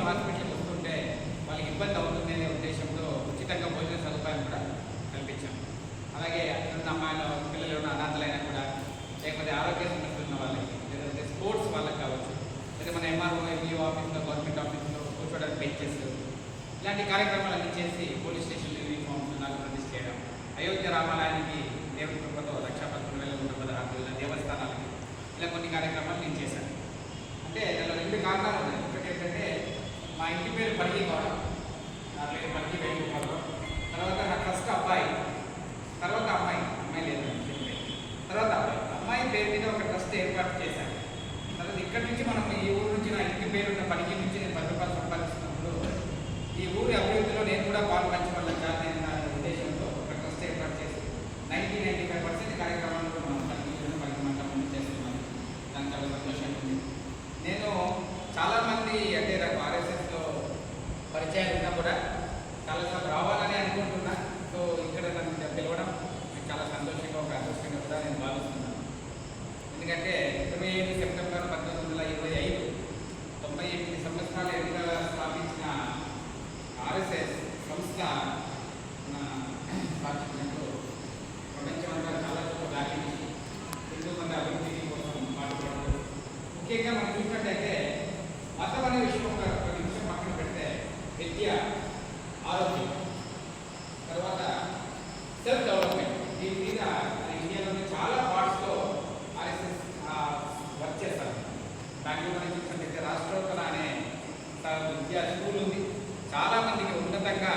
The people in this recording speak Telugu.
పేషెంట్లు హాస్పిటల్కి వస్తుంటే వాళ్ళకి ఇబ్బంది అవుతుంది అనే ఉద్దేశంతో ఉచితంగా భోజన సదుపాయం కూడా కల్పించాం. అలాగే అక్కడ అమ్మాయిల పిల్లలు ఉన్న అనాథలైనా కూడా, లేకపోతే ఆరోగ్య సమస్యలు ఉన్న వాళ్ళకి, లేదంటే స్పోర్ట్స్ వాళ్ళకి కావచ్చు, లేదా మన ఎంఆర్ఓ ఎంఈఓ ఆఫీస్లో, గవర్నమెంట్ ఆఫీస్లో కూర్చోడానికి బెంచెస్, ఇలాంటి కార్యక్రమాలన్నీ చేసి పోలీస్ స్టేషన్లో యూనిఫామ్స్ నాకు ప్రతిష్ఠ చేయడం, అయోధ్య రామాలయానికి దేవుడి కృపతో 1,11,116 దేవస్థానాలకి ఇలా కొన్ని కార్యక్రమాలు నేను చేశాను. అంటే దానిలో 2 కారణాలు ఉన్నాయి. ఒకటి ఏంటంటే మా ఇంటి పేరు పరిగి కావడం, నా పేరు పరిగి వెళ్ళిపోవడం, తర్వాత నా ఫస్ట్ అబ్బాయి, తర్వాత అమ్మాయి లేదు తర్వాత అమ్మాయి పేరు మీద ఒక ట్రస్ట్ ఏర్పాటు చేశాను. తర్వాత ఇక్కడి నుంచి మనం ఈ ఊరు నుంచి, నా ఇంటి పేరున్న పరిగి నుంచి నేను 10 రూపాయలు సంపాదిస్తున్నప్పుడు ఈ ఊరి అభివృద్ధిలో నేను కూడా పాలు పంచవలన నా ఉద్దేశంతో ఒక ట్రస్ట్ ఏర్పాటు చేసి 95% కార్యక్రమాలు మనం పరిగి మండలం చేస్తున్నాం. దానికి చాలా సంతోషంగా ఉంది. నేను చాలామంది అంటే నాకు ఆర్ఎస్ఎస్లో పరిచయాలు ఉన్నా కూడా చాలాసార్లు రావాలని అనుకుంటున్నా. సో ఇక్కడ నన్ను పిలవడం నాకు చాలా సంతోషంగా, ఒక అదృష్టంగా కూడా నేను భావిస్తున్నాను. ఎందుకంటే 27 సెప్టెంబర్ 1925 98 సంవత్సరాల ఎన్నికల స్థాపించిన ఆర్ఎస్ఎస్ సంస్థ స్థాపించినప్పుడు ప్రపంచమంతా చాలా చోట్ల వ్యాపించి హిందూ మత అభివృద్ధి కోసం పాటుపడుతూ, ముఖ్యంగా మనం చూసినట్టయితే మతం అనే విషయం ఒక నిమిషం పక్కన పెడితే విద్య, ఆరోగ్యం, తర్వాత సెల్ఫ్ డెవలప్మెంట్, దీని మీద ఇండియాలోని చాలా పార్ట్స్లో ఆర్ఎస్ఎస్ వర్క్ చేస్తారు. బెంగళూరు అని చూసినట్టయితే రాష్ట్రోత్తర అనే విద్యా స్కూల్ ఉంది. చాలామందికి ఉన్నతంగా